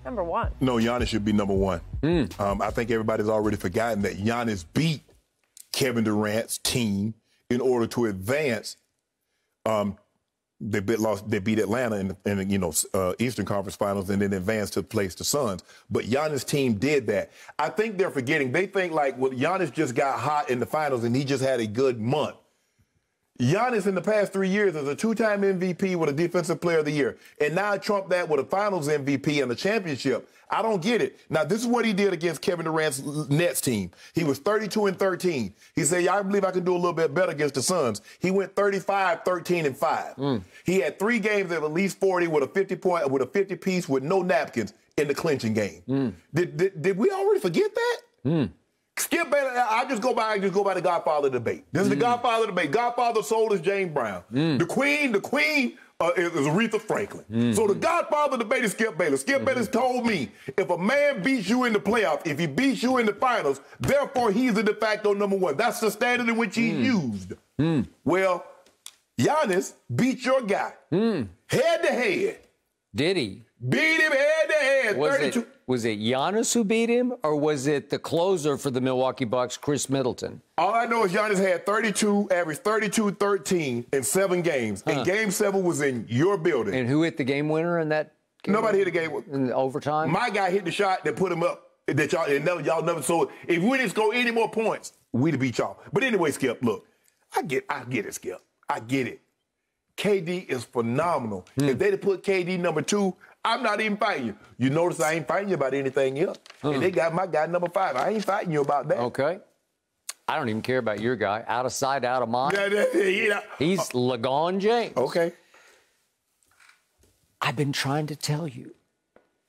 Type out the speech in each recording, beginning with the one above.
Number one. No, Giannis should be number one. I think everybody's already forgotten that Giannis beat Kevin Durant's team in order to advance. They beat Atlanta in the Eastern Conference Finals and then advanced to place the Suns. But Giannis' team did that. I think they're forgetting. They think like, well, Giannis just got hot in the finals and he just had a good month. Giannis in the past 3 years is a two-time MVP with a Defensive Player of the Year. And now I trump that with a Finals MVP and a championship. I don't get it. Now, this is what he did against Kevin Durant's Nets team. He was 32-13. He said, I believe I can do a little bit better against the Suns. He went 35-13-5. He had 3 games of at least 40 with a 50-piece with no napkins in the clinching game. Did we already forget that? Skip Bayless, I just go by the Godfather debate. This is the Godfather debate. Godfather soul is James Brown. The Queen is Aretha Franklin. So the Godfather debate is Skip Bayless. Skip Bayless told me, if a man beats you in the playoffs, if he beats you in the finals, therefore he's the de facto number one. That's the standard in which he used. Well, Giannis beat your guy head to head. Did he? Beat him head to head. Was it Giannis who beat him, or was it the closer for the Milwaukee Bucks, Chris Middleton? All I know is Giannis had 32, averaged 32-13 in 7 games. And Game 7 was in your building. And who hit the game winner in that game? Nobody hit the game winner. In overtime? My guy hit the shot that put him up. That y'all never saw. If we didn't score any more points, we'd have beat y'all. But anyway, Skip, look, I get it, Skip. I get it. KD is phenomenal. If they'd have put KD number 2, I'm not even fighting you. You notice I ain't fighting you about anything else. And they got my guy number 5. I ain't fighting you about that. Okay. I don't even care about your guy. Out of sight, out of mind. He's LeBron James. Okay. I've been trying to tell you.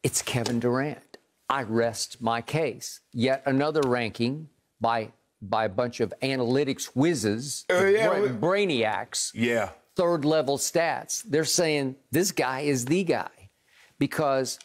It's Kevin Durant. I rest my case. Yet another ranking by a bunch of analytics whizzes, brainiacs. Yeah. Third-level stats. They're saying this guy is the guy. Because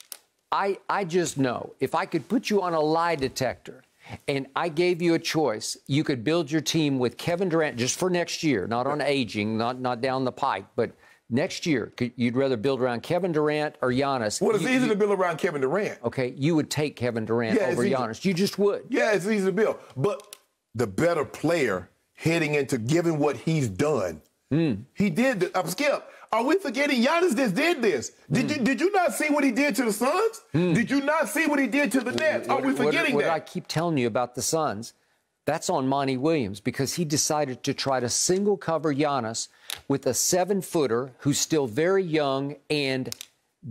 I just know if I could put you on a lie detector and I gave you a choice, you could build your team with Kevin Durant just for next year, not on aging, not down the pike, but next year. You'd rather build around Kevin Durant or Giannis. Well, it's easy to build around Kevin Durant. Okay, you would take Kevin Durant over Giannis. You just would. Yeah, it's easy to build. But the better player heading into given what he's done, he did. Skip. Are we forgetting Giannis just did this? Did you not see what he did to the Suns? Did you not see what he did to the Nets? Are we forgetting what that? I keep telling you about the Suns, that's on Monty Williams because he decided to try to single cover Giannis with a 7-footer who's still very young and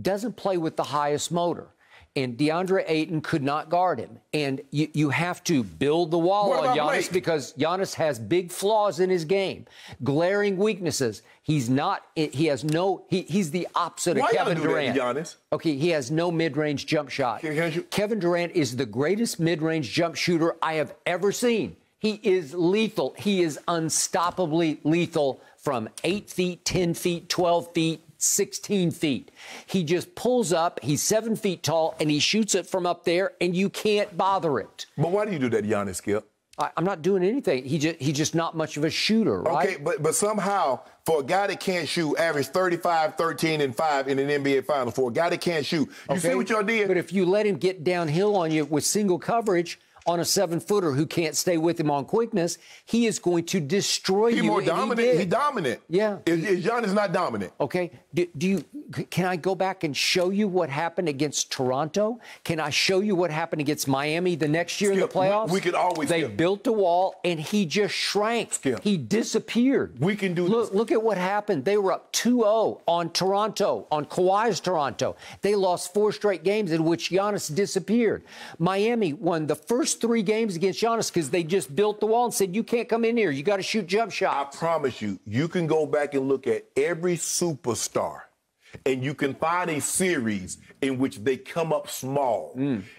doesn't play with the highest motor. And DeAndre Ayton could not guard him. And you have to build the wall on Giannis because Giannis has big flaws in his game, glaring weaknesses. He's the opposite of Kevin Durant. Giannis? Okay, he has no mid-range jump shot. Kevin Durant is the greatest mid-range jump shooter I have ever seen. He is lethal. He is unstoppably lethal from 8 feet, 10 feet, 12 feet, 16 feet. He just pulls up, he's 7 feet tall, and he shoots it from up there, and you can't bother it. But why do you do that, Giannis, Skip? I'm not doing anything. He's just not much of a shooter, right? Okay, but somehow, for a guy that can't shoot, average 35, 13, and 5 in an NBA Finals, for a guy that can't shoot, you see what y'all did? But if you let him get downhill on you with single coverage, on a 7-footer who can't stay with him on quickness, he is going to destroy you. He's more dominant. He's dominant. Yeah. Is Giannis not dominant? Okay. Can I go back and show you what happened against Toronto? Can I show you what happened against Miami the next year in the playoffs? We could always. They built a wall, and he just shrank. He disappeared. We can do this. Look at what happened. They were up 2-0 on Toronto, on Kawhi's Toronto. They lost 4 straight games in which Giannis disappeared. Miami won the first 3 games against Giannis because they just built the wall and said, you can't come in here. You got to shoot jump shots. I promise you, you can go back and look at every superstar, and you can find a series in which they come up small.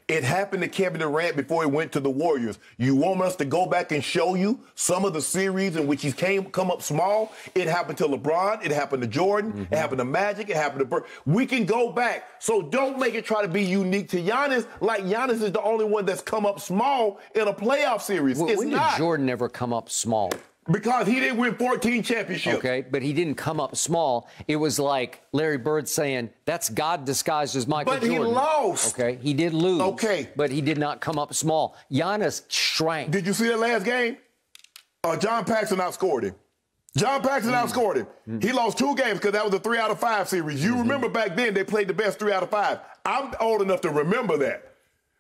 It happened to Kevin Durant before he went to the Warriors. You want us to go back and show you some of the series in which he's come up small? It happened to LeBron. It happened to Jordan. It happened to Magic. It happened to Bird. We can go back. So don't make it try to be unique to Giannis, like Giannis is the only one that's come up small in a playoff series. When did Jordan ever come up small? Because he didn't win 14 championships. Okay, but he didn't come up small. It was like Larry Bird saying, that's God disguised as Michael Jordan. But he lost. Okay, he did lose. Okay. But he did not come up small. Giannis shrank. Did you see that last game? John Paxson outscored him. John Paxson outscored him. He lost 2 games because that was a 3 out of 5 series. You remember back then they played the best 3 out of 5. I'm old enough to remember that.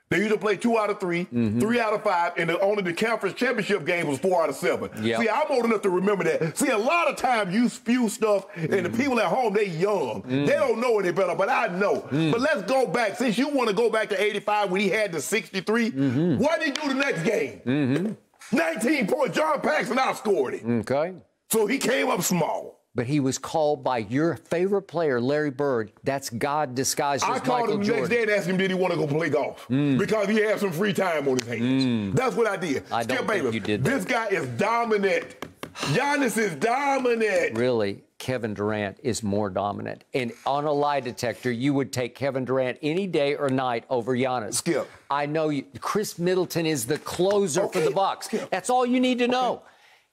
They used to play 2 out of 3, 3 out of 5, and only the conference championship game was 4 out of 7. Yep. See, I'm old enough to remember that. See, a lot of times you spew stuff, and the people at home, they young. They don't know any better, but I know. But let's go back. Since you want to go back to 85 when he had the 63, what did he do the next game? 19 points. John Paxson outscored him. Okay. So he came up small. But he was called by your favorite player, Larry Bird. That's God disguised as Michael Jordan. I called him the next day and asked him, did he want to go play golf? Because he had some free time on his hands. That's what I did. I don't think you did that. This guy is dominant. Giannis is dominant. Really, Kevin Durant is more dominant. And on a lie detector, you would take Kevin Durant any day or night over Giannis. Skip. I know you. Chris Middleton is the closer for the Bucks. Skip. That's all you need to know.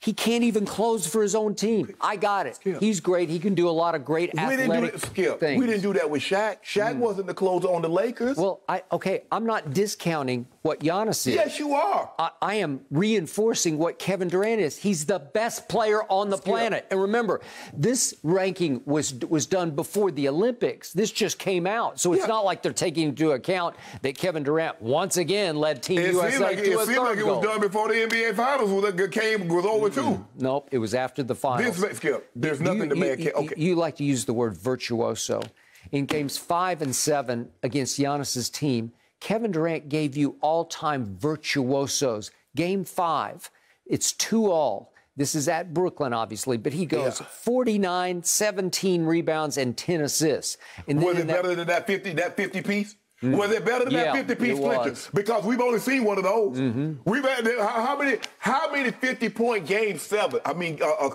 He can't even close for his own team. I got it. Skip. He's great. He can do a lot of great athletic things. We didn't do that with Shaq. Shaq wasn't the closer on the Lakers. Well, I'm not discounting what Giannis is. Yes, you are. I am reinforcing what Kevin Durant is. He's the best player on the planet. And remember, this ranking was done before the Olympics. This just came out. So it's not like they're taking into account that Kevin Durant once again led Team USA to a third goal. It seemed like it was done before the NBA Finals was over too. Nope, it was after the finals. Skip, there's nothing the man can. Okay. You like to use the word virtuoso. In games 5 and 7 against Giannis's team, Kevin Durant gave you all-time virtuosos. Game 5, it's 2-all. This is at Brooklyn, obviously, but he goes 49, 17 rebounds, and 10 assists. And was it better than that 50 piece? Was it better than that 50-piece clincher? Because we've only seen one of those. We've had how many 50-point games,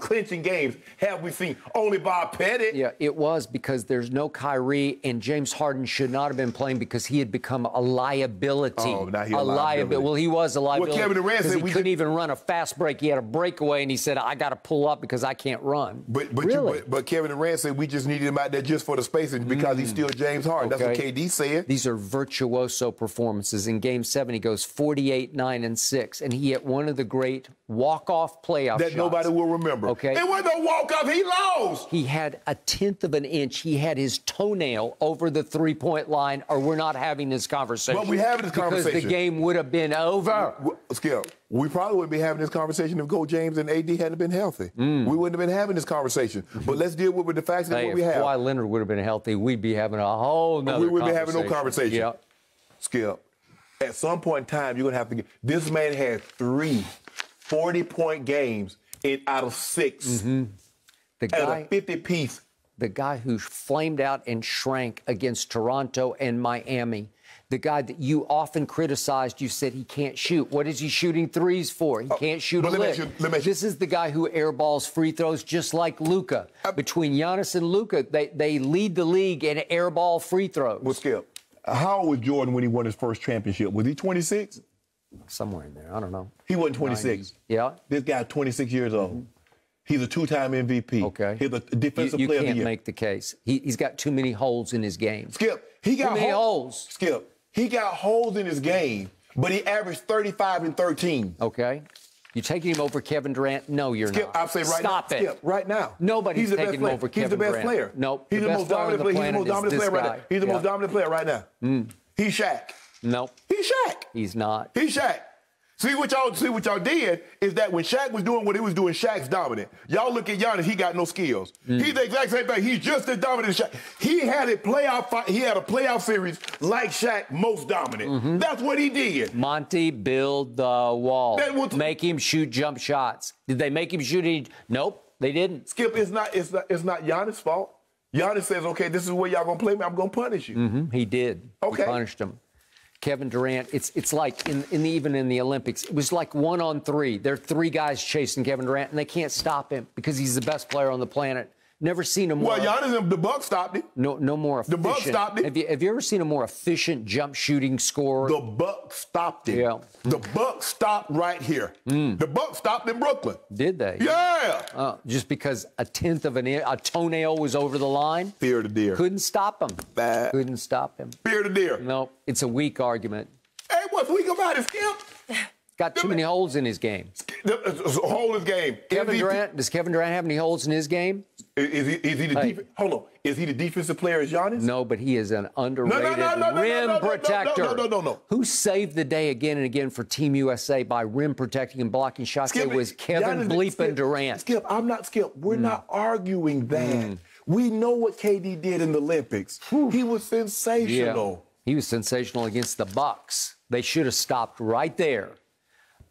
clinching games have we seen? Only Bob Pettit. Yeah, it was because there's no Kyrie, and James Harden should not have been playing because he had become a liability. Oh, now he's a liability. Well, he was a liability. Well, Kevin Durant said he couldn't even run a fast break. He had a breakaway, and he said, "I got to pull up because I can't run." But Kevin Durant said we just needed him out there just for the spacing because he's still James Harden. Okay. That's what KD said. These are virtuoso performances. In Game 7, he goes 48, 9, and 6, and he hit one of the great walk-off playoff shots. That nobody will remember. Okay. It wasn't a walk-off. He lost. He had a 1/10 of an inch. He had his toenail over the three-point line, or we're not having this conversation. But we're having this conversation. Because the game would have been over. Skip, we probably wouldn't be having this conversation if Go James and AD hadn't been healthy. We wouldn't have been having this conversation. But let's deal with the facts of what we have. If Kawhi Leonard would have been healthy, we'd be having a whole nother We would be having no conversation. Yeah. Skip, at some point in time, you're going to have to get... This man had 3 40-point games out of 6 The guy, at a 50-piece. The guy who flamed out and shrank against Toronto and Miami. The guy that you often criticized, you said he can't shoot. What is he shooting threes for? He can't shoot a lick. This is the guy who airballs free throws just like Luka. Between Giannis and Luka, they lead the league in airball free throws. Well, Skip, how old was Jordan when he won his first championship? Was he 26? Somewhere in there. I don't know. He wasn't 26. 90s. Yeah? This guy's 26 years old. He's a 2-time MVP. Okay. He's a defensive player of the year. You can't make the case. He's got too many holes in his game. Skip, he got too many holes. Skip, he got holes in his game, but he averaged 35 and 13. Okay. You taking him over Kevin Durant? No, you're Skip, not. I'll say right Stop now. it. Skip, right now. Nobody's taking him over Kevin Durant. He's the best player. Nope. He's the most dominant player. He's the most dominant player right now. He's the most dominant player right now. He's Shaq. Nope. He's Shaq. He's not. He's Shaq. See what y'all did is that when Shaq was doing what he was doing, Shaq's dominant. Y'all look at Giannis, he got no skills. He's the exact same thing. He's just as dominant as Shaq. He had a playoff series like Shaq, most dominant. That's what he did. Monty, build the wall. Make him shoot jump shots. Did they make him shoot any? Nope, they didn't. Skip, it's not Giannis' fault. Giannis says, okay, this is where y'all gonna play me. I'm gonna punish you. He did. Okay. He punished him. Kevin Durant, it's like even in the Olympics, it was like 1-on-3. There are 3 guys chasing Kevin Durant, and they can't stop him because he's the best player on the planet. Never seen a more. Well, Giannis, the Bucks stopped him. No more efficient. The Bucks stopped him. Have you ever seen a more efficient jump shooting scorer? The Bucks stopped him. Yeah. The Bucks stopped right here. The Bucks stopped in Brooklyn. Did they? Yeah. Just because a toenail was over the line? Fear the deer. Couldn't stop him. Couldn't stop him. Fear the deer. No, it's a weak argument. Hey, what's weak about it, Skip? Got too many holes in his game. Hole in his game. Does Kevin Durant have any holes in his game? Is he the defense? Hold on. Is he the defensive player as Giannis? No, but he is an underrated rim protector. No. Who saved the day again and again for Team USA by rim protecting and blocking shots? Skip, it was Kevin bleeping Durant. Skip, I'm not Skip. We're not arguing that. We know what KD did in the Olympics. He was sensational. Yeah. He was sensational against the Bucks. They should have stopped right there.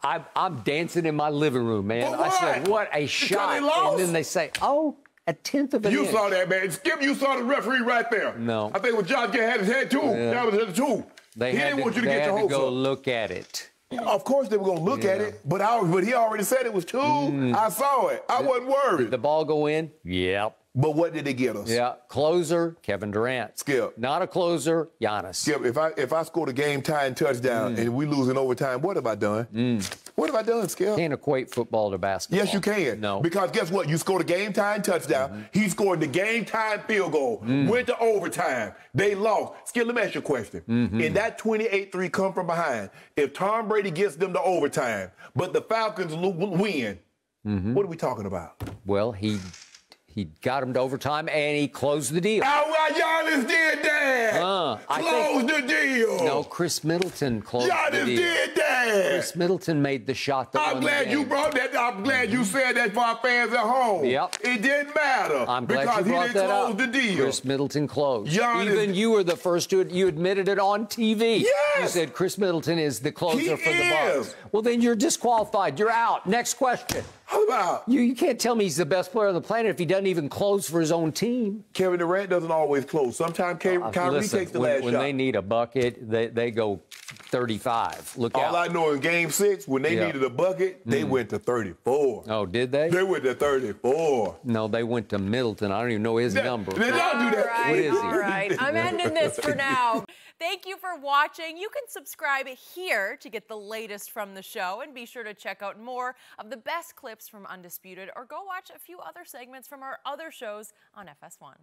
I'm dancing in my living room, man. I said, what a shot. And then they say, oh, a tenth of an inch. You saw that, man. Skip, you saw the referee right there. No. I think when Josh had his head, too. That was the two. They he had didn't want you to get your hopes go up. look at it. Of course they were going to look at it, but he already said it was two. I saw it. I wasn't worried. Did the ball go in? Yep. But what did it get us? Yeah, closer, Kevin Durant. Skip. Not a closer, Giannis. Skip, if I scored a game-tying touchdown and we lose in overtime, what have I done? What have I done, Skip? Can't equate football to basketball. Yes, you can. No. Because guess what? You scored a game-tying touchdown. He scored the game-time field goal. Went to overtime. They lost. Skip, let me ask you a question. In that 28-3 come from behind, if Tom Brady gets them to overtime, but the Falcons win, what are we talking about? Well, he got him to overtime, and he closed the deal. Oh, well, Giannis did that. Closed the deal. No, Chris Middleton closed the deal. Giannis did that. Chris Middleton made the shot that I'm won the glad game. you brought that. I'm glad you said that for our fans at home. Yep. It didn't matter. I'm glad because you brought he didn't that close up. the deal. Chris Middleton closed. Giannis, even you were the first to you admitted it on TV. Yes. You said Chris Middleton is the closer for the Bucks. is. Well, then you're disqualified. You're out. Next question. How about? You can't tell me he's the best player on the planet if he doesn't even close for his own team. Kevin Durant doesn't always close. Sometimes Kyrie takes the last shot. When they need a bucket, they go 35. Look out. All I know in Game 6, when they needed a bucket, they went to 34. Oh, did they? They went to 34. No, they went to Middleton. I don't even know his number. They don't do that. Right, What is he? all right. I'm ending this for now. Thank you for watching. You can subscribe here to get the latest from the show, and be sure to check out more of the best clips from Undisputed, or go watch a few other segments from our other shows on FS1.